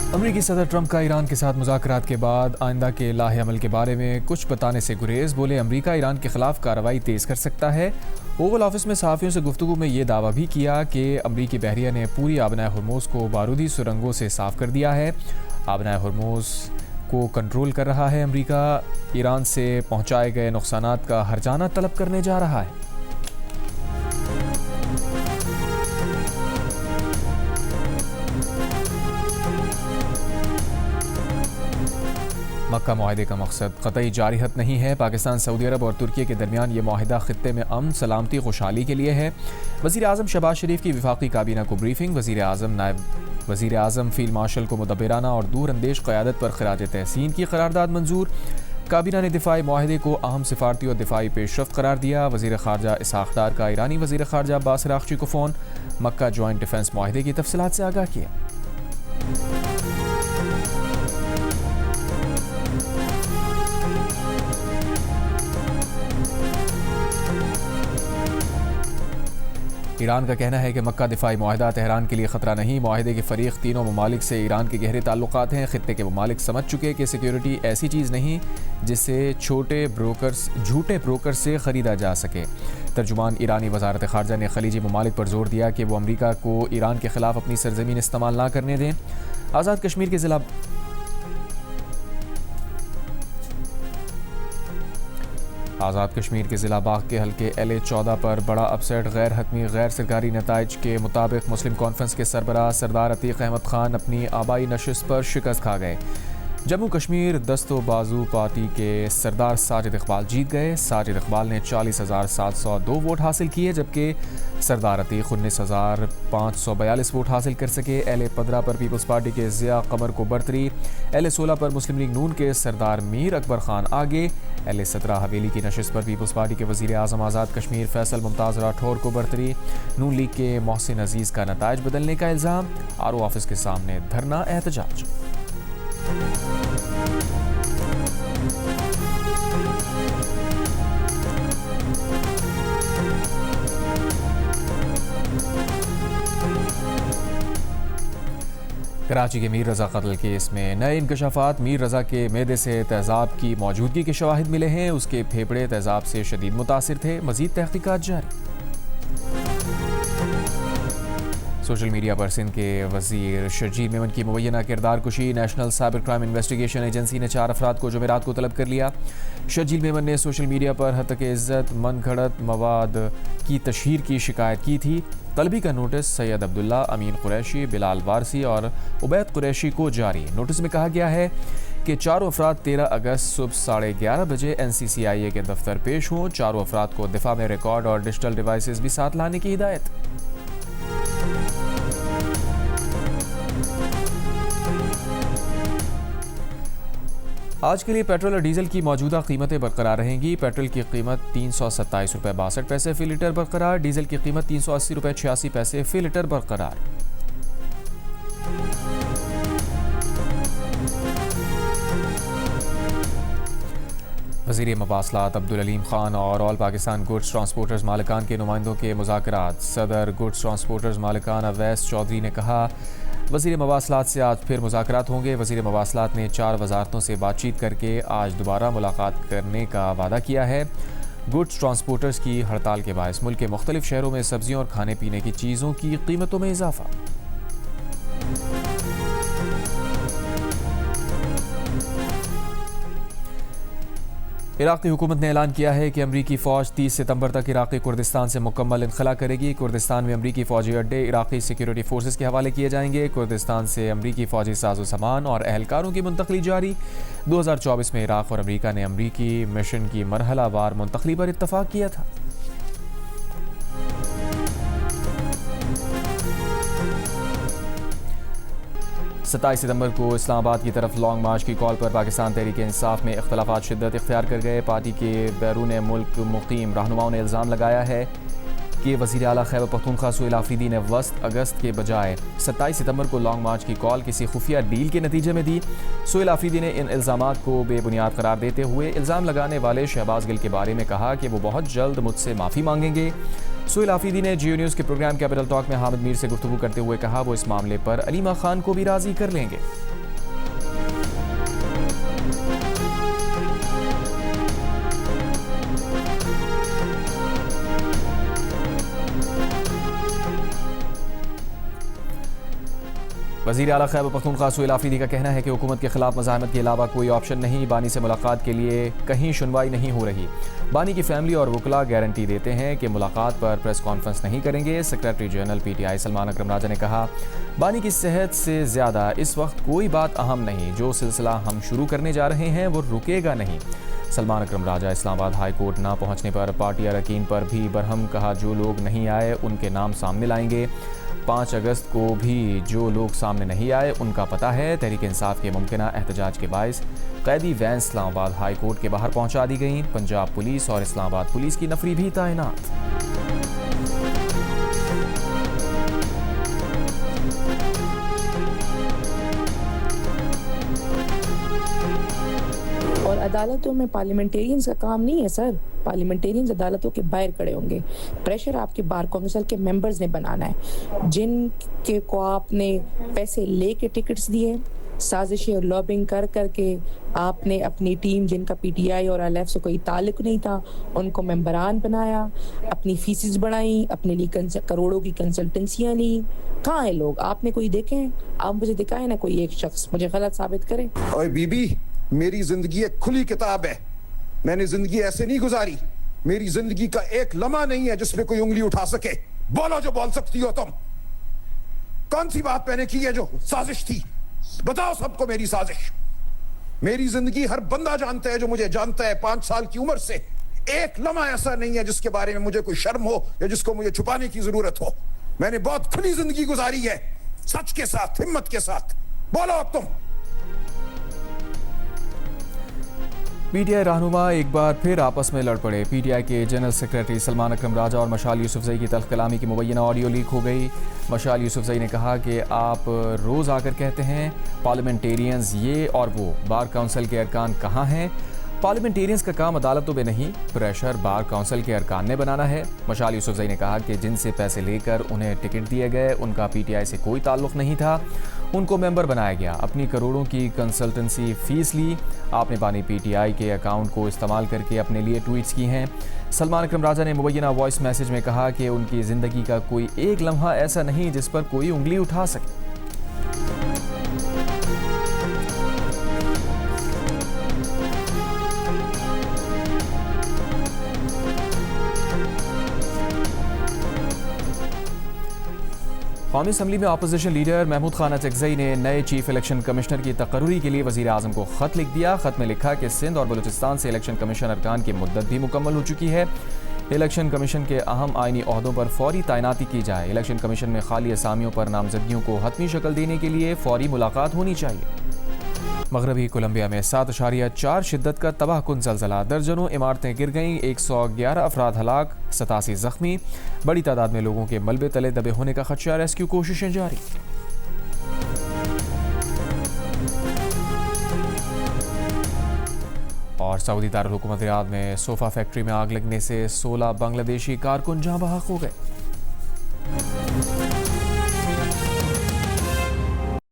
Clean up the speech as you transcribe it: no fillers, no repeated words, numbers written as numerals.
अमरीकी सदर ट्रंप का ईरान के साथ मुज़ाकरात के बाद आइंदा के लाहे अमल के बारे में कुछ बताने से गुरेज। बोले अमरीका ईरान के खिलाफ कार्रवाई तेज़ कर सकता है। ओवल ऑफिस में सहाफ़ियों से गुफ्तगू में ये दावा भी किया कि अमरीकी बहरिया ने पूरी आबनाए हुर्मुज़ को बारूदी सुरंगों से साफ़ कर दिया है। आबनाए हुर्मुज़ को कंट्रोल कर रहा है अमरीका। ईरान से पहुँचाए गए नुकसानात का हर्जाना तलब करने जा रहा है। मक्का मुआहदे का मकसद क़तई जारिहत नहीं है। पाकिस्तान, सऊदी अरब और तुर्की के दरमियान ये मुआहदा खित्ते में अमन, सलामती, खुशहाली के लिए है। वज़ीर आज़म शहबाज शरीफ की वफाकी काबीना को ब्रीफिंग। वज़ीर आज़म, नायब वज़ीर आज़म, फील्ड मार्शल को मुदब्बिराना और दूर अंदेश क़यादत पर खिराज तहसीन की करारदाद मंजूर। काबीना ने दिफाई मुआहदे को अहम सिफारती और दिफाई पेशरफ्त करार दिया। वज़ीर ख़ारजा इसहाक़ डार का ईरानी वज़ीर ख़ारजा अब्बास अराग़ची को फ़ोन। मक्का जॉइंट डिफेंस मुआहदे की तफसीलात से आगाह किया। ईरान का कहना है कि मक्का दिफाई मुआहदा तेहरान के लिए ख़तरा नहीं। मुआहदे के फ़रीक तीनों ममालिक से ईरान के गहरे ताल्लुकात हैं। ख़ित्ते के ममालिक समझ चुके कि सिक्योरिटी ऐसी चीज़ नहीं जिसे झूठे ब्रोकर से ख़रीदा जा सके। तर्जुमान ईरानी वज़ारत ख़ारजा ने खलीजी ममालिक पर जोर दिया कि वो अमरीका को ईरान के ख़िलाफ़ अपनी सरज़मीन इस्तेमाल ना करने दें। आज़ाद कश्मीर के ज़िला बाग के हल्के LA-14 पर बड़ा अपसेट। गैर हतमी गैर सरकारी नताइज के मुताबिक मुस्लिम कॉन्फ्रेंस के सरबराह सरदार अतीक अहमद खान अपनी आबाई नशिस्त पर शिकस्त खा गए। जम्मू कश्मीर दस्तो बाजू पार्टी के सरदार साजिद इकबाल जीत गए। साजिद इकबाल ने 40,702 वोट हासिल किए, जबकि सरदार अतीक 19,542 वोट हासिल कर सके। LA-15 पर पीपल्स पार्टी के ज़िया कमर को बरतरी। LA-16 पर मुस्लिम लीग नून के सरदार मीर अकबर खान आगे। LA-17 हवेली की नशिस्त पर पीपल्स पार्टी के वज़ीर आज़म आज़ाद कश्मीर फैसल मुमताज़ राठौर को बरतरी। नून लीग के मोहसिन अजीज़ का नताइज बदलने का इल्ज़ाम। RO ऑफिस के सामने धरना एहतजाज। कराची के मीर रज़ा कत्ल केस में नए इंकशाफात। मीर रज़ा के मैदे से तेज़ाब की मौजूदगी के शवाहिद मिले हैं। उसके फेफड़े तेज़ाब से शदीद मुतासिर थे। मज़ीद तहकीकात जारी। सोशल मीडिया पर सिंध के वज़ीर शर्जील मेमन की मुबैना किरदार कुशी। National cyber crime investigation agency ने 4 अफराद को जुमेरात को तलब कर लिया। शर्जील मेमन ने सोशल मीडिया पर हतक इज़्ज़त, मन घड़त मवाद की तशहीर की शिकायत की थी। तलबी का नोटिस सैयद अब्दुल्ला, अमीन कुरैशी, बिलाल वारसी और उबैद कुरैशी को जारी। नोटिस में कहा गया है कि 4 अफराद 13 अगस्त सुबह 11:30 बजे NCCIA के दफ्तर पेश हों। 4 अफराद को दिफा में रिकॉर्ड और डिजिटल डिवाइसेस भी साथ लाने की हिदायत। आज के लिए पेट्रोल और डीजल की मौजूदा कीमतें बरकरार रहेंगी। पेट्रोल की कीमत 327 रुपये 62 पैसे फ़ी लीटर बरकरार। डीजल की कीमत 380 रुपये 86 पैसे फ़ी लीटर बरकरार। वज़ीर मवासलात अब्दुल अलीम खान और ऑल पाकिस्तान गुड्स ट्रांसपोर्टर्स मालिकान के नुमाइंदों के मुज़ाकरात। सदर गुड्स ट्रांसपोर्टर्स मालिकान अवैस चौधरी ने कहा वज़ीर मवासलात से आज फिर मुज़ाकरात होंगे। वज़ीर मवासलात ने 4 वज़ारतों से बातचीत करके आज दोबारा मुलाकात करने का वादा किया है। गुड्स ट्रांसपोर्टर्स की हड़ताल के बायस मुल्क के मुख्तलिफ शहरों में सब्जियों और खाने पीने की चीज़ों की कीमतों में इजाफा। इराक़ी हुकूमत ने ऐलान किया है कि अमरीकी फ़ौज 30 सितंबर तक इराक़ी कुर्दिस्तान से मुकम्मल इनखला करेगी। कुर्दिस्तान में अमरीकी फ़ौजी अड्डे इराक़ी सिक्योरिटी फोर्सेस के हवाले किए जाएंगे। कुर्दिस्तान से अमरीकी फ़ौजी साजो सामान और अहलकारों की मुंतकली जारी। 2024 में इराक़ और अमरीका ने अमरीकी मिशन की मरहलावार मुंतकली पर इत्तफ़ाक़ किया था। 27 सितंबर को इस्लामाबाद की तरफ लॉन्ग मार्च की कॉल पर पाकिस्तान तहरीक इंसाफ में इख्तलाफात शिद्दत इख्तियार कर गए। पार्टी के बैरून मुल्क मुकीम रहनुमाओं ने इल्ज़ाम लगाया है कि वज़ीर आला खैबर पख्तूनख्वा सोहेल आफरीदी ने वस्त अगस्त के बजाय 27 सितंबर को लॉन्ग मार्च की कॉल किसी खुफिया डील के नतीजे में दी। सोहेल आफरीदी ने इन इल्ज़ामात को बेबुनियाद करार देते हुए इल्ज़ाम लगाने वाले शहबाज गिल के बारे में कहा कि वो बहुत जल्द मुझसे माफ़ी मांगेंगे। सोहेल आफरीदी ने जियो न्यूज़ के प्रोग्राम कैपिटल टॉक में हामिद मीर से गुफ्तगू करते हुए कहा वो इस मामले पर अलीमा खान को भी राज़ी कर लेंगे। वज़ीर आला खैबर पख्तूनख्वा सुहेल आफरीदी का कहना है कि हुकूमत के खिलाफ मज़ाहमत के अलावा कोई ऑप्शन नहीं। बानी से मुलाकात के लिए कहीं सुनवाई नहीं हो रही। बानी की फैमिली और वकला गारंटी देते हैं कि मुलाकात पर प्रेस कॉन्फ्रेंस नहीं करेंगे। सेक्रेटरी जनरल PTI सलमान अकरम राजा ने कहा, बानी की सेहत से ज़्यादा इस वक्त कोई बात अहम नहीं। जो सिलसिला हम शुरू करने जा रहे हैं वो रुकेगा नहीं। सलमान अकरम राजा इस्लामाबाद हाई कोर्ट ना पहुंचने पर पार्टी अरकान पर भी बरहम कहा, जो लोग नहीं आए उनके नाम सामने लाएंगे। 5 अगस्त को भी जो लोग सामने नहीं आए उनका पता है। तहरीक इंसाफ के मुमकिना एहतजाज के बायस कैदी वैन इस्लामाबाद हाई कोर्ट के बाहर पहुंचा दी गई। पंजाब पुलिस और इस्लामाबाद पुलिस की नफरी भी तैनात। और अदालतों में पार्लियामेंटेरियंस का काम नहीं है सर। पार्लियामेंटेरियंस अदालतों के बाहर खड़े होंगे। प्रेशर आपके बार काउंसिल के मेंबर्स ने बनाना है, जिनके को आपने पैसे लेके टिकट्स दिए, साजिशें और लॉबिंग कर करके आपने अपनी टीम, जिनका PTI और LF से कोई ताल्लुक नहीं था, उनको मेंबरान बनाया, अपनी फीसिस बढ़ाई, अपने लिए करोड़ों की कंसल्टेंसियां ली। कहाँ है लोग? आपने कोई देखे हैं? आप मुझे दिखाए ना कोई एक शख्स, मुझे गलत साबित करे। ओए बीबी, मेरी जिंदगी एक खुली किताब है। मैंने जिंदगी ऐसे नहीं गुजारी। मेरी जिंदगी का एक लम्हा नहीं है जिसमें कोई उंगली उठा सके। बोलो जो बोल सकती हो तुम। कौन सी बात मैंने की है जो साजिश थी? बताओ सबको मेरी साजिश। मेरी जिंदगी हर बंदा जानता है जो मुझे जानता है। 5 साल की उम्र से एक लम्हा ऐसा नहीं है जिसके बारे में मुझे कोई शर्म हो या जिसको मुझे छुपाने की जरूरत हो। मैंने बहुत खुली जिंदगी गुजारी है, सच के साथ, हिम्मत के साथ। बोलो अब तुम। PTI रहनुमा एक बार फिर आपस में लड़ पड़े। PTI के जनरल सेक्रेटरी सलमान अकरम राजा और मशाल यूसुफजई की तल्ख कलामी की मुबैना ऑडियो लीक हो गई। मशाल यूसुफजई ने कहा कि आप रोज़ आकर कहते हैं पार्लियामेंटेरियंस ये और वो, बार काउंसिल के अरकान कहाँ हैं? पार्लियामेंटेरियंस का काम अदालतों में नहीं, प्रेशर बार काउंसिल के अरकान ने बनाना है। मशाल यूसुफजई ने कहा कि जिनसे पैसे लेकर उन्हें टिकट दिए गए उनका PTI से कोई ताल्लुक़ नहीं था, उनको मेंबर बनाया गया। अपनी करोड़ों की कंसल्टेंसी फीस ली। आपने बानी PTI के अकाउंट को इस्तेमाल करके अपने लिए ट्वीट्स की हैं। सलमान अकरम राजा ने मुबैना वॉइस मैसेज में कहा कि उनकी ज़िंदगी का कोई एक लम्हा ऐसा नहीं जिस पर कोई उंगली उठा सके। कौमी असम्बली में अपोजिशन लीडर महमूद खान अचकज़ई ने नए चीफ इलेक्शन कमिश्नर की तकर्री के लिए वज़ीर आज़म को ख़त लिख दिया। ख़त में लिखा कि सिंध और बलूचिस्तान से इलेक्शन कमीशन अरकान की मुद्दत भी मुकम्मल हो चुकी है। इलेक्शन कमीशन के अहम आइनी ओहदों पर फौरी तैनाती की जाए। इलेक्शन कमीशन में खाली असामियों पर नामजदगियों को हतमी शक्ल देने के लिए फौरी मुलाकात होनी चाहिए। मगरबी कोलंबिया में 7.4 शिद्दत का तबाहकुन ज़लज़ला, दर्जनों इमारतें गिर गईं, 111 अफराद हलाक, 87 ज़ख्मी। बड़ी तादाद में लोगों के मलबे तले दबे होने का खदशा, रेस्क्यू कोशिशें जारी। और सऊदी दारुल हुकूमत रियाद में सोफा फैक्ट्री में आग लगने से 16 बांग्लादेशी कारकुन जहां बहक हो गए।